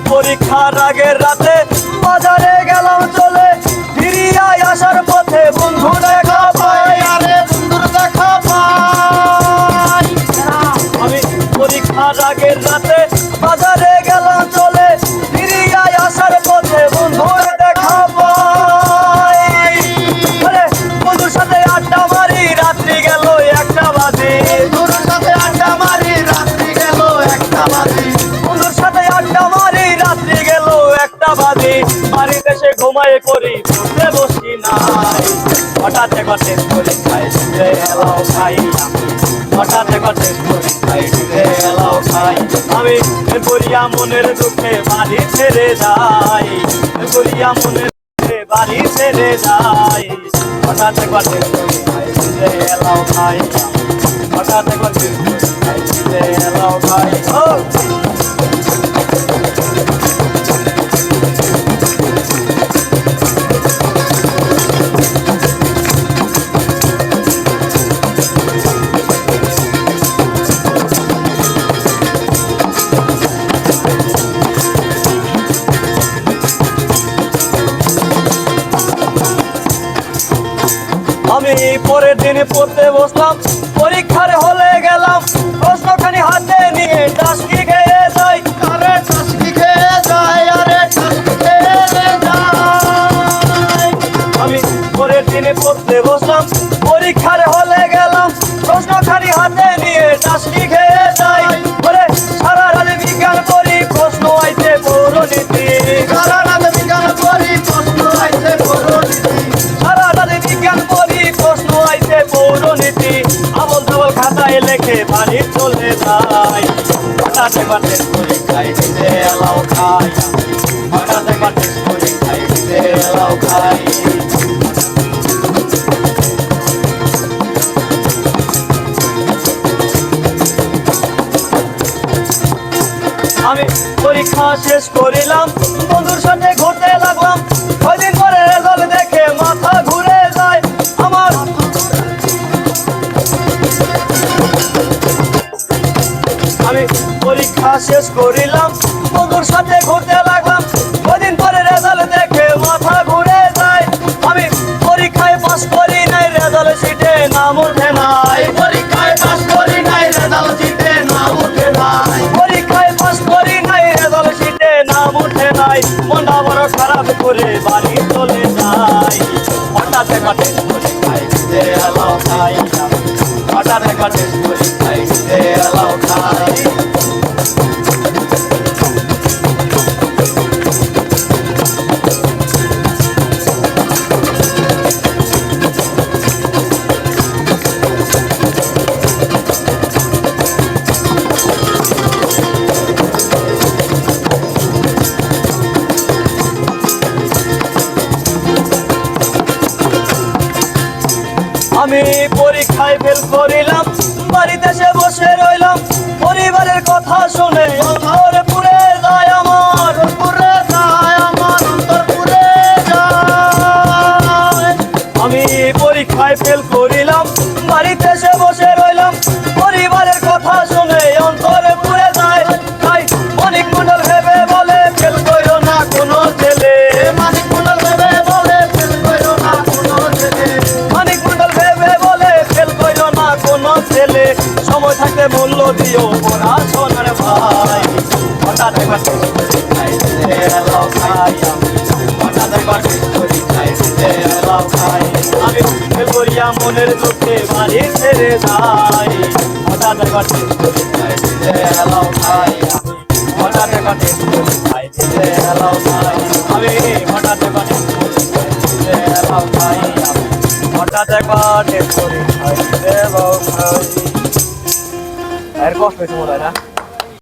পরীক্ষার আগের রাতে বাজারে গেলাম চলে, ফিরিয়ায় আসার পথে বন্ধু দেখা পাই, আরে বন্ধুর দেখা পাই। আমি পরীক্ষার আগের রাতে বাজারে গেলাম চলে, ফিরিয়ায় আসার পথে বন্ধুর দেখা পাই। আরে বন্ধুর সাথে আড্ডা মারি, রাত্রি গেল 1টা বাজে। বন্ধুর সাথে আড্ডা মারি, রাত্রি গেল 1টা বাজে। বন্ধুর সাথে আড্ডা মারি, রাত্রি গেল 1টা বাজে। বাড়িতে এসে ঘুমায়ে করি, পড়তে বসি নাই। হঠাৎ একবার টেস্ট পরীক্ষায় ঢুকে এলাও খাই আমি। হঠাৎ একবার টেস্ট পরীক্ষায় ঢুকে এলাও খাই আমি। করিয়া মনের দুঃখে বাড়ি ছেড়ে যাই, করিয়া মনের দুঃখে বাড়ি ছেড়ে যাই। হঠাৎ একবার টেস্ট পরীক্ষায় ঢুকে এলাও খাই আমি। হঠাৎ একবার টেস্ট পরীক্ষায় ঢুকে এলাও খাই। আমি পরের দিনে পড়তে বসলাম, পরীক্ষার হলে গেলাম, প্রশ্নখানি হাতে নিয়ে টাসকি খেয়ে যাই, আরে টাসকি খেয়ে যাই, আরে টাসকি খেয়ে যাই। আমি পরের দিনে পড়তে বসলাম, পরীক্ষার হলে গেলাম, প্রশ্নখানি হাতে নিয়ে টাসকি খেয়ে যাই। বলে সারা রাত বিজ্ঞান পড়ি, প্রশ্ন আইতে পৌরনীতি। সারা রাত বিজ্ঞান পড়ি, প্রশ্ন আইতে পৌরনীতি। সারা রাত বিজ্ঞান পড়ি, প্রশ্ন আইতে পৌরনীতি। আবল তাবল খাতায় লেখে বাড়ি চলে যাই। হঠাৎ একবার টেস্ট পরীক্ষায় দিতে এলাও খাই আমি। হঠাৎ একবার টেস্ট পরীক্ষায় দিতে এলাও খাই। আমি পরীক্ষা শেষ করিলাম, বন্ধুর সাথে ঘুরতে লাগলাম। কয়দিন পরে রেজাল্ট দেখে মাথা ঘুরে যায় আমার। আমি পরীক্ষা শেষ করিলাম, বন্ধুর সাথে ঘুরতে লাগলাম। কয়দিন পরে রেজাল্ট দেখে মাথা ঘুরে যায়। আমি পরীক্ষায় পাস করি নাই, রেজাল্ট শিটে নাম ওঠে নাই। পরীক্ষায় পাস করি নাই, রেজাল্ট শিটে নাম ওঠে নাই। পরীক্ষায় পাস করি নাই, রেজাল্ট শিটে নাম ওঠে নাই। মনটা বড় খারাপ করে বাড়ি চলে যাই। হঠাৎ একবার টেস্ট পরীক্ষায় দিতে এলাও খাই আমি। হঠাৎ একবার টেস্ট পরীক্ষায় দিতে এলাও খাই। আমি পরীক্ষায় ফেল করিলাম, বাড়িতে এসে বসে রইলাম। পরিবারের কথা শুনে অন্তর পুড়ে যায় আমার, পুড়ে যায় আমার, অন্তর পুড়ে যায়। আমি পরীক্ষায় ফেল করিলাম, বাড়িতে এসে বসে রইলাম। পরিবারের কথা শুনে অন্তর পুড়ে যায়। তাই মানিক মণ্ডল ভেবে বলে ফেল কইরো না কোনো ছেলে। মানিক মণ্ডল ভেবে বলে ফেল কইরো না কোনো ছেলে। মানিক মণ্ডল ভেবে বলে ফেল কইরো না কোনো ছেলে। সময় থাকতে মূল্য দিও পড়াশোনার ভাই। হঠাৎ একবার টেস্ট পরীক্ষায় দিতে এলাও খাই আমি। হঠাৎ একবার টেস্ট পরীক্ষায় দিতে এলাও খাই আমি। ফেল করিয়া মনের দুঃখে বাড়ি ছেড়ে যাই। হঠাৎ একবার টেস্ট পরীক্ষায় দিতে এলাও খাই আমি। হঠাৎ একবার টেস্ট পরীক্ষায় দিতে এলাও খাই আমি। হঠাৎ একবার টেস্ট পরীক্ষায় দিতে এলাও খাই আমি। হঠাৎ একবার টেস্ট পরীক্ষায় দিতে এলাও খাই। এর কষ্ট হয়েছে মনে হয় না?